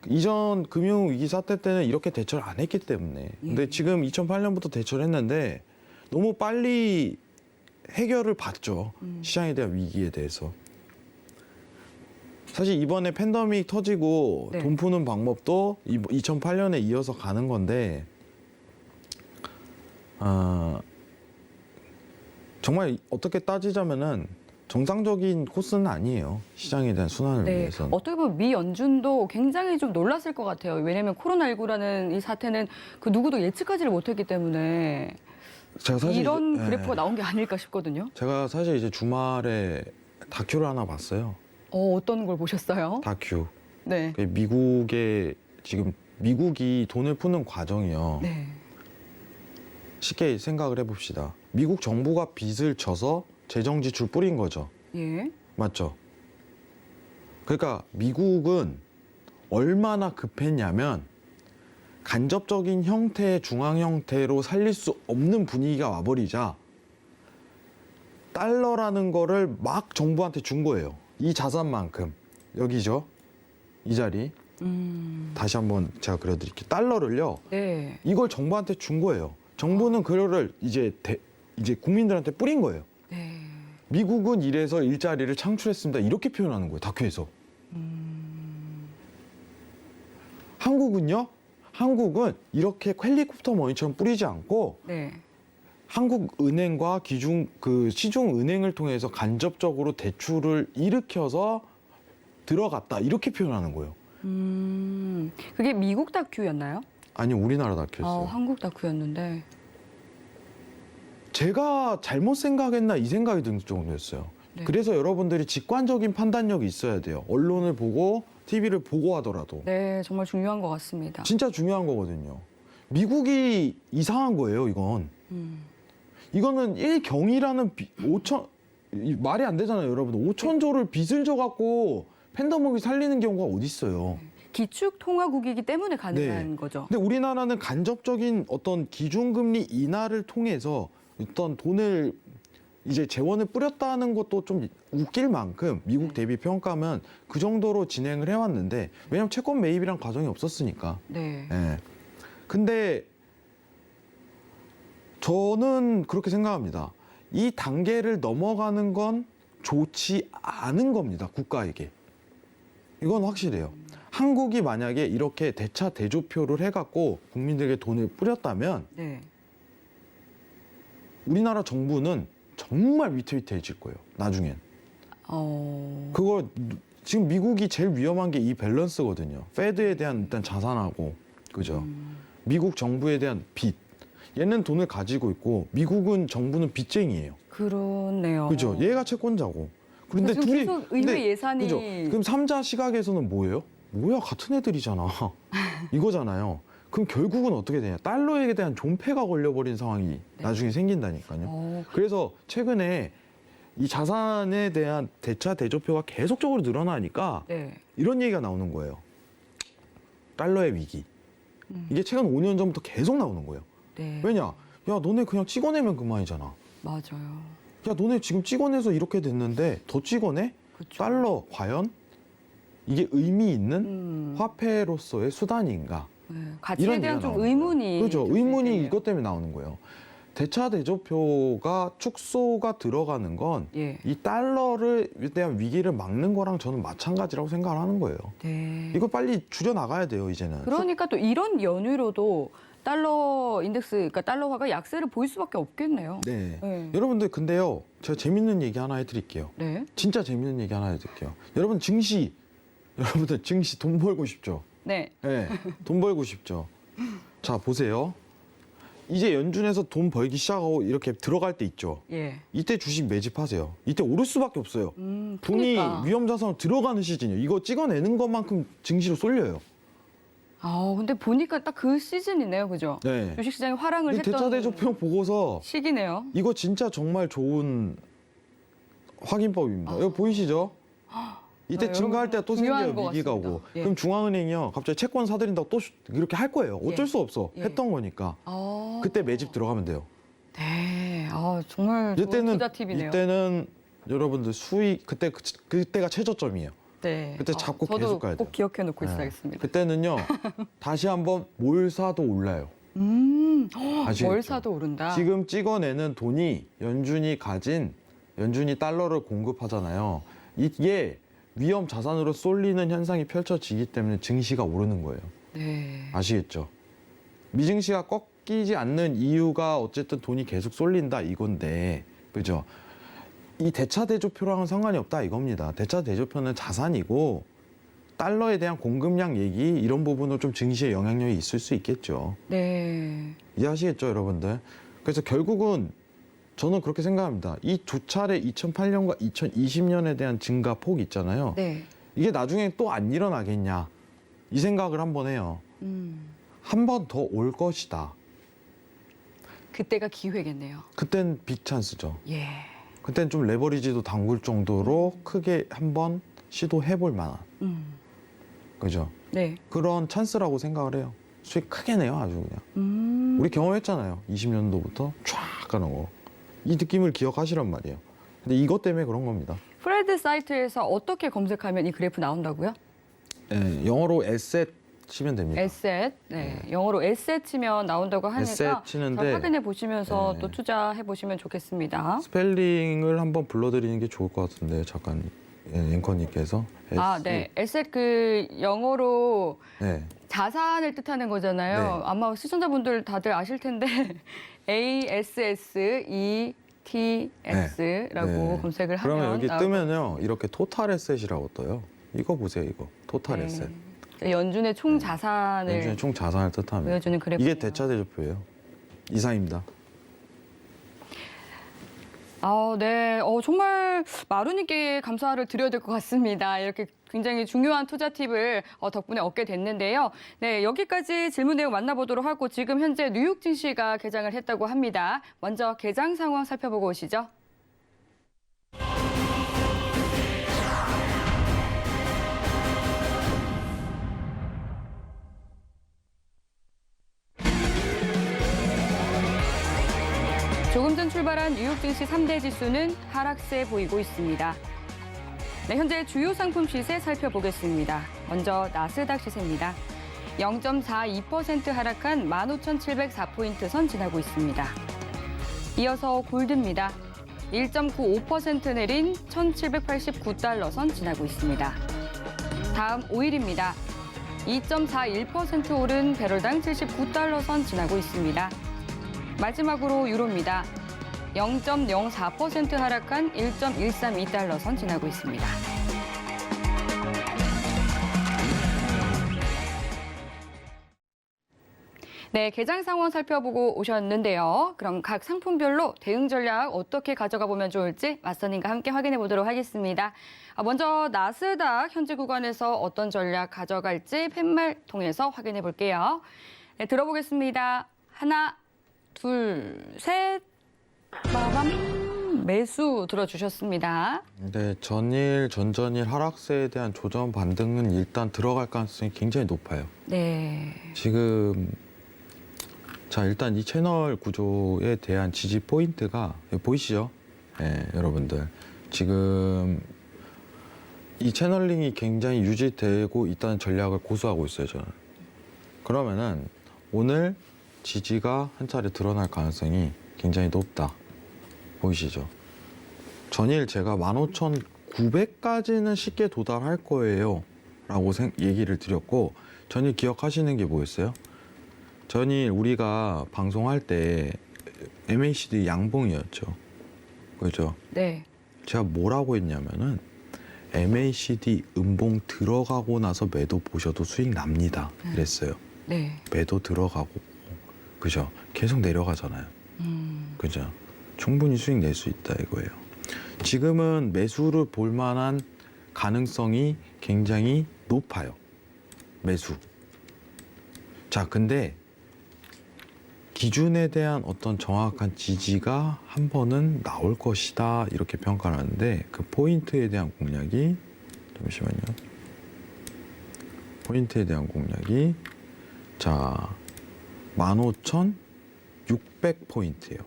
이전 금융위기 사태 때는 이렇게 대처를 안 했기 때문에. 근데 예. 지금 2008년부터 대처를 했는데 너무 빨리 해결을 봤죠. 시장에 대한 위기에 대해서. 사실 이번에 팬데믹 터지고 네. 돈 푸는 방법도 2008년에 이어서 가는 건데 정말 어떻게 따지자면은 정상적인 코스는 아니에요. 시장에 대한 순환을 네. 위해서는. 어떻게 보면 미 연준도 굉장히 좀 놀랐을 것 같아요. 왜냐하면 코로나19라는 이 사태는 그 누구도 예측하지를 못했기 때문에 제가 사실 이런 이제- 그래프가 나온 게 아닐까 싶거든요. 제가 사실 이제 주말에 다큐를 하나 봤어요. 어떤 걸 보셨어요? 다큐. 네. 미국이 돈을 푸는 과정이요. 네. 쉽게 생각을 해봅시다. 미국 정부가 빚을 져서 재정 지출 뿌린 거죠. 예. 맞죠? 그러니까 미국은 얼마나 급했냐면 간접적인 형태의 중앙 형태로 살릴 수 없는 분위기가 와버리자 달러라는 거를 막 정부한테 준 거예요. 이 자산만큼. 여기죠. 이 자리. 다시 한번 제가 그려드릴게요. 달러를요. 네. 이걸 정부한테 준 거예요. 정부는 그거를 이제 국민들한테 뿌린 거예요. 네. 미국은 이래서 일자리를 창출했습니다. 이렇게 표현하는 거예요. 다큐에서. 한국은요? 한국은 이렇게 헬리콥터 머니처럼 뿌리지 않고 네. 한국은행과 시중은행을 통해서 간접적으로 대출을 일으켜서 들어갔다. 이렇게 표현하는 거예요. 그게 미국 다큐였나요? 아니, 우리나라 다큐였어요. 한국 다큐였는데. 제가 잘못 생각했나 이 생각이 든 정도였어요. 네. 그래서 여러분들이 직관적인 판단력이 있어야 돼요. 언론을 보고 TV를 보고 하더라도. 네, 정말 중요한 것 같습니다. 진짜 중요한 거거든요. 미국이 이상한 거예요, 이건. 이거는 1경이라는 5천, 말이 안 되잖아요, 여러분. 5천조를 빚을 져갖고 팬데믹을 살리는 경우가 어디 있어요. 기축통화국이기 때문에 가능한 네. 거죠. 근데 우리나라는 간접적인 어떤 기준금리 인하를 통해서 어떤 돈을 이제 재원을 뿌렸다는 것도 좀 웃길 만큼 미국 대비 평가면 그 정도로 진행을 해왔는데, 왜냐면 채권 매입이란 과정이 없었으니까. 네. 예. 근데 저는 그렇게 생각합니다. 이 단계를 넘어가는 건 좋지 않은 겁니다, 국가에게. 이건 확실해요. 한국이 만약에 이렇게 대차 대조표를 해갖고 국민들에게 돈을 뿌렸다면 네. 우리나라 정부는 정말 위태위태해질 거예요, 나중엔. 그거 지금 미국이 제일 위험한 게 이 밸런스거든요. 페드에 대한 일단 자산하고, 그죠? 미국 정부에 대한 빚. 얘는 돈을 가지고 있고 미국은 정부는 빚쟁이에요. 그렇네요. 그죠? 얘가 채권자고. 그런데 지금 둘이 계속 의회 예산이 그죠? 그럼 삼자 시각에서는 뭐예요? 뭐야, 같은 애들이잖아. 이거잖아요. 그럼 결국은 어떻게 되냐? 달러에 대한 존폐가 걸려버린 상황이 나중에 생긴다니까요. 그래서 최근에 이 자산에 대한 대차 대조표가 계속적으로 늘어나니까 네. 이런 얘기가 나오는 거예요. 달러의 위기. 이게 최근 5년 전부터 계속 나오는 거예요. 네. 왜냐? 야, 너네 그냥 찍어내면 그만이잖아. 맞아요. 야, 너네 지금 찍어내서 이렇게 됐는데 더 찍어내? 그쵸. 달러 과연 이게 의미 있는 화폐로서의 수단인가? 네. 가치에 대한 얘기가 좀 나오는 의문이. 거예요. 그렇죠. 들 의문이 때문에요. 이것 때문에 나오는 거예요. 대차 대조표가 축소가 들어가는 건 이 예. 달러를 대한 위기를 막는 거랑 저는 마찬가지라고 생각을 하는 거예요. 네. 이거 빨리 줄여 나가야 돼요, 이제는. 그러니까 또 이런 연유로도 달러 인덱스, 그러니까 달러화가 약세를 보일 수밖에 없겠네요. 네. 네. 여러분들 근데요, 제가 재밌는 얘기 하나 해드릴게요. 네. 진짜 재밌는 얘기 하나 해드릴게요. 여러분들 증시 돈 벌고 싶죠? 네. 네, 돈 벌고 싶죠. 자, 보세요. 이제 연준에서 돈 벌기 시작하고 이렇게 들어갈 때 있죠. 예. 이때 주식 매집하세요. 이때 오를 수밖에 없어요. 돈이 그러니까. 위험자산으로 들어가는 시즌이에요. 이거 찍어내는 것만큼 증시로 쏠려요. 근데 보니까 딱 그 시즌이네요, 그죠? 네. 주식시장이 화랑을 이 했던 대차대조표 보고서 시기네요. 이거 진짜 정말 좋은 확인법입니다. 이거 보이시죠? 이때 네, 증가할 때가 또 중요한 생겨요, 것 위기가 같습니다. 오고. 예. 그럼 중앙은행이요, 갑자기 채권 사들인다고 또 이렇게 할 거예요. 어쩔 예. 수 없어. 예. 했던 거니까. 그때 매집 들어가면 돼요. 네. 정말 좋은 투자 팁이네요. 이때는 여러분들 수익, 그때가 최저점이에요. 네. 그때 잡고 저도 계속 가야 돼요. 꼭 기억해 놓고 네. 있어야겠습니다. 그때는요, 다시 한번 뭘 사도 올라요. 아시겠죠? 뭘 사도 오른다. 지금 찍어내는 돈이 연준이 달러를 공급하잖아요. 이게 위험 자산으로 쏠리는 현상이 펼쳐지기 때문에 증시가 오르는 거예요. 네. 아시겠죠? 미증시가 꺾이지 않는 이유가 어쨌든 돈이 계속 쏠린다 이건데, 그죠? 이 대차 대조표랑은 상관이 없다 이겁니다. 대차 대조표는 자산이고 달러에 대한 공급량 얘기 이런 부분으로 좀 증시에 영향력이 있을 수 있겠죠. 네. 이해하시겠죠, 여러분들? 그래서 결국은 저는 그렇게 생각합니다. 이 두 차례 2008년과 2020년에 대한 증가 폭 있잖아요. 네. 이게 나중에 또 안 일어나겠냐 이 생각을 한번 해요. 한 번 더 올 것이다. 그때가 기회겠네요. 그땐 빅 찬스죠. 예. 그땐 좀 레버리지도 담글 정도로 크게 한번 시도해볼 만한. 그죠? 네. 그런 찬스라고 생각을 해요. 수익 크게 내요, 아주 그냥. 우리 경험했잖아요. 20년도부터 쫙 가는 거. 이 느낌을 기억하시란 말이에요. 근데 이것 때문에 그런 겁니다. 프레드 사이트에서 어떻게 검색하면 이 그래프 나온다고요? 예, 영어로 에셋 치면 됩니다. 에셋. 네. 영어로 에셋 치면 나온다고 하니까 에셋 치는데 잘 확인해 보시면서 네. 또 투자해 보시면 좋겠습니다. 스펠링을 한번 불러드리는 게 좋을 것 같은데 잠깐 앵커님께서 아, 네. 에셋 그 영어로 네. 자산을 뜻하는 거잖아요. 네. 아마 시청자분들 다들 아실 텐데 ASSETS라고 네. 검색을 하면 그러면 여기 나올 뜨면요 이렇게 토탈 에셋이라고 떠요. 이거 보세요, 이거 토탈 네. 에셋. 연준의 총 자산을 연준의 총 자산을 뜻합니다. 보여주는 그래프. 이게 대차대조표예요. 이상입니다. 아, 네. 정말 마루님께 감사를 드려야 될 것 같습니다. 이렇게 굉장히 중요한 투자 팁을 덕분에 얻게 됐는데요. 네, 여기까지 질문 내용 만나보도록 하고 지금 현재 뉴욕 증시가 개장을 했다고 합니다. 먼저 개장 상황 살펴보고 오시죠. 조금 전 출발한 뉴욕 증시 3대 지수는 하락세 보이고 있습니다. 네, 현재 주요 상품 시세 살펴보겠습니다. 먼저 나스닥 시세입니다. 0.42% 하락한 15,704포인트 선 지나고 있습니다. 이어서 골드입니다. 1.95% 내린 1,789달러 선 지나고 있습니다. 다음 오일입니다. 2.41% 오른 배럴당 79달러 선 지나고 있습니다. 마지막으로 유로입니다. 0.04% 하락한 1.132달러 선 지나고 있습니다. 네, 개장 상황 살펴보고 오셨는데요. 그럼 각 상품별로 대응 전략 어떻게 가져가 보면 좋을지 맞선님과 함께 확인해 보도록 하겠습니다. 먼저 나스닥 현재 구간에서 어떤 전략 가져갈지 팻말 통해서 확인해 볼게요. 네, 들어보겠습니다. 하나, 둘, 셋. 빠밤. 매수 들어주셨습니다. 네, 전일, 전전일 하락세에 대한 조정 반등은 일단 들어갈 가능성이 굉장히 높아요. 네. 지금 자 일단 이 채널 구조에 대한 지지 포인트가 보이시죠? 네, 여러분들 지금 이 채널링이 굉장히 유지되고 있다는 전략을 고수하고 있어요, 저는. 그러면은 오늘 지지가 한 차례 드러날 가능성이 굉장히 높다. 보이시죠? 전일 제가 15,900까지는 쉽게 도달할 거예요 라고 얘기를 드렸고, 전일 기억하시는 게 뭐였어요? 전일 우리가 방송할 때 MACD 양봉이었죠. 그죠? 네. 제가 뭐라고 했냐면은 MACD 음봉 들어가고 나서 매도 보셔도 수익 납니다. 이랬어요. 네. 매도 들어가고, 그죠? 계속 내려가잖아요. 그죠? 충분히 수익 낼 수 있다 이거예요. 지금은 매수를 볼 만한 가능성이 굉장히 높아요. 매수. 자, 근데 기준에 대한 어떤 정확한 지지가 한 번은 나올 것이다 이렇게 평가를 하는데, 그 포인트에 대한 공략이, 잠시만요. 포인트에 대한 공략이 자 15,600포인트예요.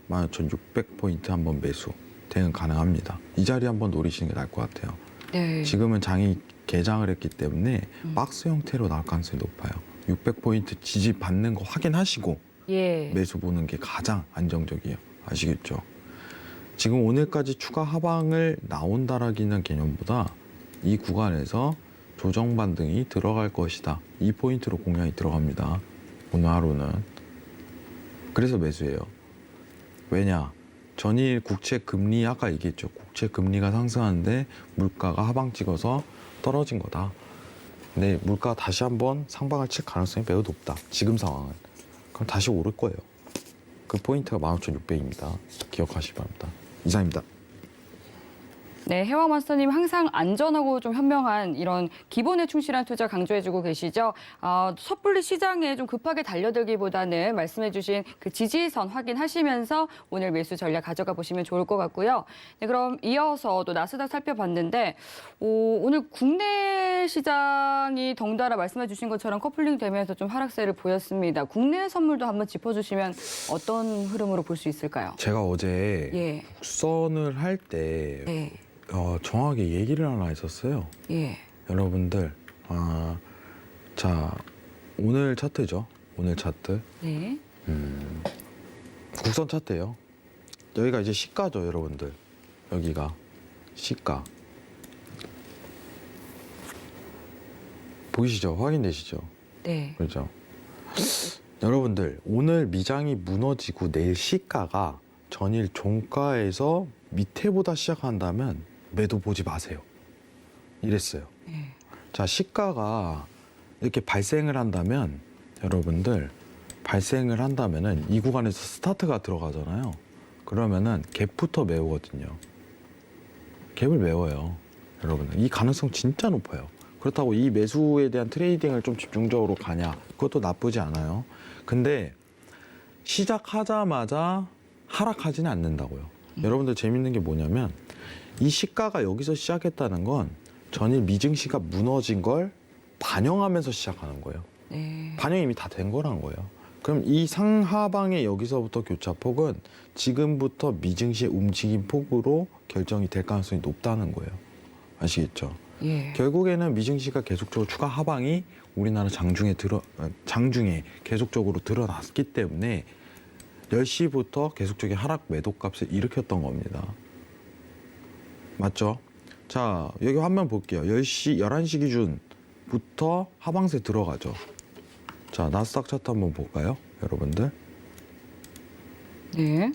15,600포인트 한번 매수 대응 가능합니다. 이 자리 한번 노리시는 게 나을 것 같아요. 네. 지금은 장이 개장을 했기 때문에 박스 형태로 나올 가능성이 높아요. 600포인트 지지 받는 거 확인하시고 예. 매수 보는 게 가장 안정적이에요. 아시겠죠? 지금 오늘까지 추가 하방을 나온다라기는 개념보다 이 구간에서 조정 반등이 들어갈 것이다. 이 포인트로 공략이 들어갑니다. 오늘 하루는. 그래서 매수해요. 왜냐? 전일 국채 금리, 아까 얘기했죠. 국채 금리가 상승하는데 물가가 하방 찍어서 떨어진 거다. 근데 물가 다시 한번 상방을 칠 가능성이 매우 높다. 지금 상황은. 그럼 다시 오를 거예요. 그 포인트가 15,600입니다. 기억하시기 바랍니다. 이상입니다. 네, 해왕 마스터님 항상 안전하고 좀 현명한 이런 기본에 충실한 투자 강조해주고 계시죠. 섣불리 시장에 좀 급하게 달려들기보다는 말씀해주신 그 지지선 확인하시면서 오늘 매수 전략 가져가 보시면 좋을 것 같고요. 네, 그럼 이어서 또 나스닥 살펴봤는데 오늘 국내 시장이 덩달아 말씀해주신 것처럼 커플링 되면서 좀 하락세를 보였습니다. 국내 선물도 한번 짚어주시면 어떤 흐름으로 볼 수 있을까요? 제가 어제 예, 국선을 할 때 네, 정확하게 얘기를 하나 했었어요. 예, 여러분들, 자, 오늘 차트죠. 오늘 차트. 네, 국선 차트예요. 여기가 이제 시가죠, 여러분들. 여기가 시가. 보이시죠? 확인되시죠? 네. 그렇죠? 여러분들, 오늘 미장이 무너지고 내일 시가가 전일 종가에서 밑에보다 시작한다면 매도 보지 마세요. 이랬어요. 네. 자, 시가가 이렇게 발생을 한다면 여러분들 발생을 한다면은 이 구간에서 스타트가 들어가잖아요. 그러면은 갭부터 메우거든요. 갭을 메워요. 여러분들 이 가능성 진짜 높아요. 그렇다고 이 매수에 대한 트레이딩을 좀 집중적으로 가냐? 그것도 나쁘지 않아요. 근데 시작하자마자 하락하지는 않는다고요. 여러분들 재밌는 게 뭐냐면 이 시가가 여기서 시작했다는 건 전일 미증시가 무너진 걸 반영하면서 시작하는 거예요. 네. 반영이 이미 다 된 거란 거예요. 그럼 이 상하방의 여기서부터 교차폭은 지금부터 미증시의 움직임 폭으로 결정이 될 가능성이 높다는 거예요. 아시겠죠? 예. 결국에는 미증시가 계속적으로 추가 하방이 우리나라 장중에 계속적으로 드러났기 때문에 10시부터 계속적인 하락 매도값을 일으켰던 겁니다. 맞죠? 자, 여기 화면 볼게요. 11시 기준부터 하방세 들어가죠. 자, 나스닥 차트 한번 볼까요? 여러분들. 네.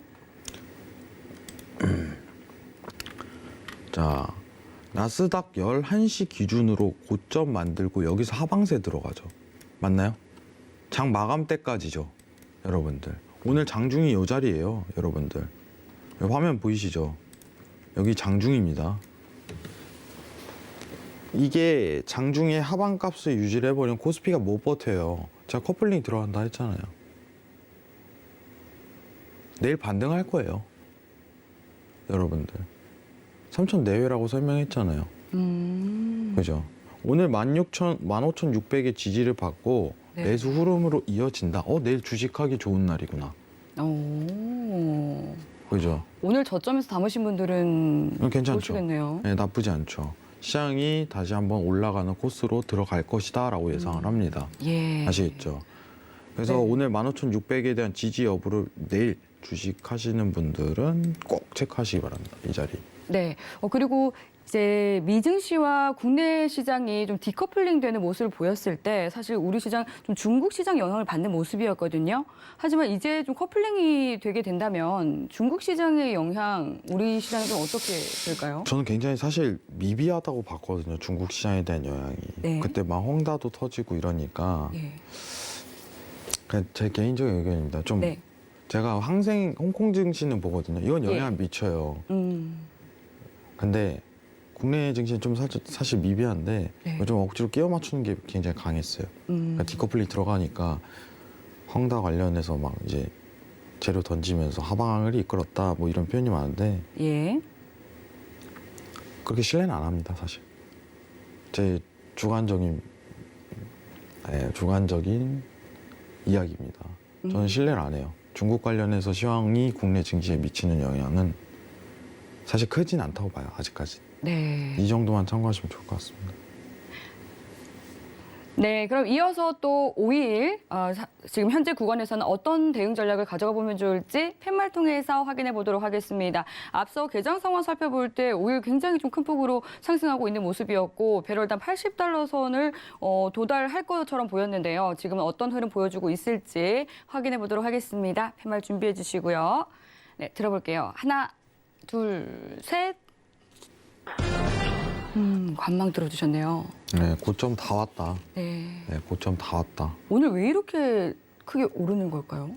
자, 나스닥 11시 기준으로 고점 만들고 여기서 하방세 들어가죠. 맞나요? 장 마감 때까지죠. 여러분들. 오늘 장중이 이 자리예요. 여러분들. 여기 화면 보이시죠? 여기 장중입니다. 이게 장중에 하방값을 유지를 해버리면 코스피가 못 버텨요. 제가 커플링 들어간다 했잖아요. 내일 반등할 거예요. 여러분들. 3천 내외라고 설명했잖아요. 그죠? 오늘 15,600의 지지를 받고 네. 매수 흐름으로 이어진다. 내일 주식하기 좋은 날이구나. 오. 그죠? 오늘 저점에서 담으신 분들은 괜찮죠? 보시겠네요. 네, 나쁘지 않죠. 시장이 다시 한번 올라가는 코스로 들어갈 것이다라고 예상을 합니다. 예. 아시겠죠? 그래서 네. 오늘 15,600에 대한 지지 여부를 내일 주식하시는 분들은 꼭 체크하시기 바랍니다. 이 자리. 네. 그리고 이제 미증시와 국내 시장이 좀 디커플링 되는 모습을 보였을 때 사실 우리 시장 좀 중국 시장 영향을 받는 모습이었거든요. 하지만 이제 좀 커플링이 되게 된다면 중국 시장의 영향 우리 시장에 좀 어떻게 될까요? 저는 굉장히 사실 미비하다고 봤거든요. 중국 시장에 대한 영향이. 네. 그때 막 헝다도 터지고 이러니까 예. 그냥 제 개인적인 의견입니다. 좀 네. 제가 홍콩 증시는 보거든요. 이건 영향 예. 미쳐요. 음. 근데 국내 증시는 좀 사실 미비한데 네. 좀 억지로 끼워 맞추는 게 굉장히 강했어요. 그러니까 디커플링 들어가니까 헝다 관련해서 막 이제 재료 던지면서 하방을 이끌었다 뭐 이런 표현이 많은데 예. 그렇게 신뢰는 안 합니다, 사실. 제 주관적인 이야기입니다. 저는 신뢰를 안 해요. 중국 관련해서 시황이 국내 증시에 미치는 영향은 사실 크진 않다고 봐요, 아직까지. 네. 이 정도만 참고하시면 좋을 것 같습니다. 네, 그럼 이어서 또 5일 지금 현재 구간에서는 어떤 대응 전략을 가져가 보면 좋을지 팻말 통해서 확인해 보도록 하겠습니다. 앞서 개장 상황 살펴볼 때 5일 굉장히 좀 큰 폭으로 상승하고 있는 모습이었고 배럴당 80달러 선을 도달할 것처럼 보였는데요. 지금은 어떤 흐름 보여주고 있을지 확인해 보도록 하겠습니다. 팻말 준비해 주시고요. 네, 들어볼게요. 하나, 둘, 셋. 관망 들어주셨네요. 네, 고점 다 왔다. 네. 네, 고점 다 왔다. 오늘 왜 이렇게 크게 오르는 걸까요?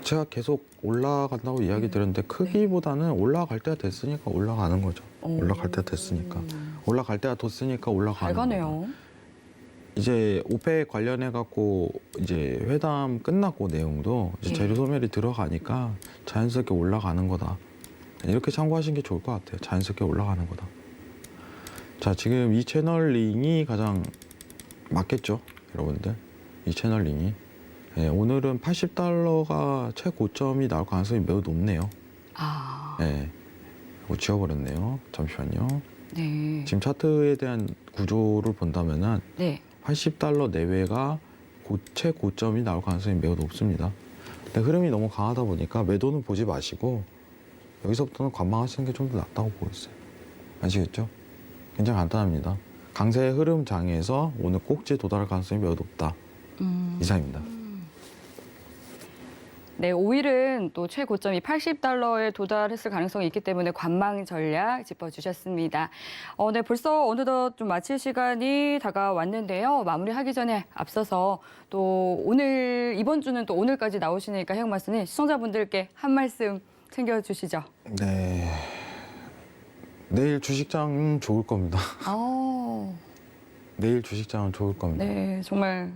제가 계속 올라간다고 이야기 드렸는데 크기보다는 올라갈 때가 됐으니까 올라가는 거죠. 올라갈 때가 됐으니까. 올라갈 때가 됐으니까 올라가는 잘 거예요. 가네요. 이제 오펙 관련해 갖고 이제 회담 끝났고 내용도 이제 예. 재료 소멸이 들어가니까 자연스럽게 올라가는 거다. 이렇게 참고하시는 게 좋을 것 같아요. 자연스럽게 올라가는 거다. 자, 지금 이 채널링이 가장 맞겠죠, 여러분들? 이 채널링이. 예, 오늘은 $80가 최고점이 나올 가능성이 매우 높네요. 아, 예, 이거 지워버렸네요. 잠시만요. 네. 지금 차트에 대한 구조를 본다면은 네. $80 내외가 최고점이 나올 가능성이 매우 높습니다. 근데 흐름이 너무 강하다 보니까 매도는 보지 마시고 여기서부터는 관망하시는 게 좀 더 낫다고 보고 있어요. 아시겠죠? 굉장히 간단합니다. 강세 흐름 장에서 오늘 꼭지에 도달할 가능성이 매우 높다. 이상입니다. 네, 5일은 또 최고점이 $80에 도달했을 가능성이 있기 때문에 관망 전략 짚어주셨습니다. 네, 벌써 어느덧 좀 마칠 시간이 다가왔는데요. 마무리하기 전에 앞서서 또 오늘, 이번 주는 또 오늘까지 나오시니까 해영 말씀이 시청자분들께 한 말씀 챙겨주시죠. 네. 내일 주식장은 좋을 겁니다. 내일 주식장은 좋을 겁니다. 네, 정말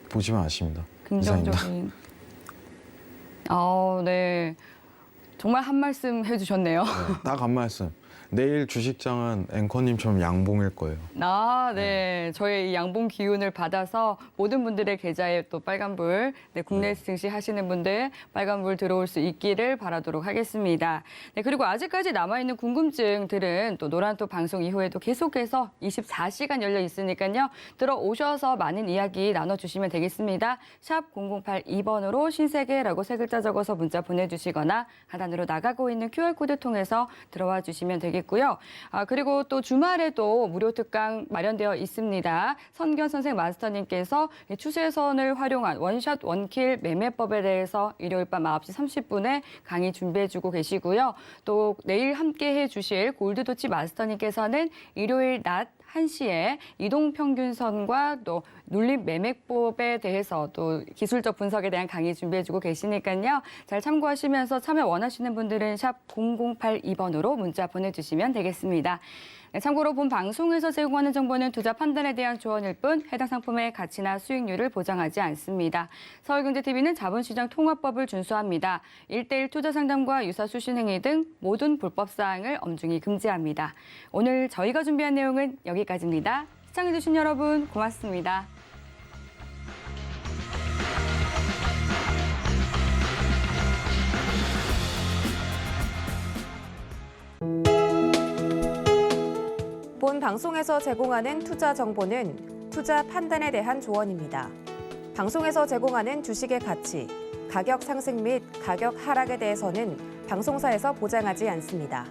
보시면 아십니다. 이상입니다. 긍정적인. 네. 정말 한 말씀 해주셨네요. 딱 한 말씀. 내일 주식장은 앵커님처럼 양봉일 거예요. 네. 저의 이 양봉 기운을 받아서 모든 분들의 계좌에 또 빨간불, 국내 증시 하시는 분들 빨간불 들어올 수 있기를 바라도록 하겠습니다. 네, 그리고 아직까지 남아있는 궁금증들은 또 노란톡 방송 이후에도 계속해서 24시간 열려 있으니까요. 들어오셔서 많은 이야기 나눠주시면 되겠습니다. 샵 0082번으로 신세계라고 세 글자 적어서 문자 보내주시거나 하단으로 나가고 있는 QR코드 통해서 들어와 주시면 되겠고요. 그리고 또 주말에도 무료 특강 마련되어 있습니다. 선견 선생 마스터님께서 추세선을 활용한 원샷 원킬 매매법에 대해서 일요일 밤 9시 30분에 강의 준비해주고 계시고요. 또 내일 함께해 주실 골드도치 마스터님께서는 일요일 낮 1시에 이동평균선과 또 눌림 매매법에 대해서 또 기술적 분석에 대한 강의 준비해주고 계시니까요. 잘 참고하시면서 참여 원하시는 분들은 샵 0082번으로 문자 보내주시면 되겠습니다. 네, 참고로 본 방송에서 제공하는 정보는 투자 판단에 대한 조언일 뿐 해당 상품의 가치나 수익률을 보장하지 않습니다. 서울경제TV는 자본시장 통합법을 준수합니다. 1:1 투자 상담과 유사 수신 행위 등 모든 불법 사항을 엄중히 금지합니다. 오늘 저희가 준비한 내용은 여기까지입니다. 시청해주신 여러분 고맙습니다. 본 방송에서 제공하는 투자 정보는 투자 판단에 대한 조언입니다. 방송에서 제공하는 주식의 가치, 가격 상승 및 가격 하락에 대해서는 방송사에서 보장하지 않습니다.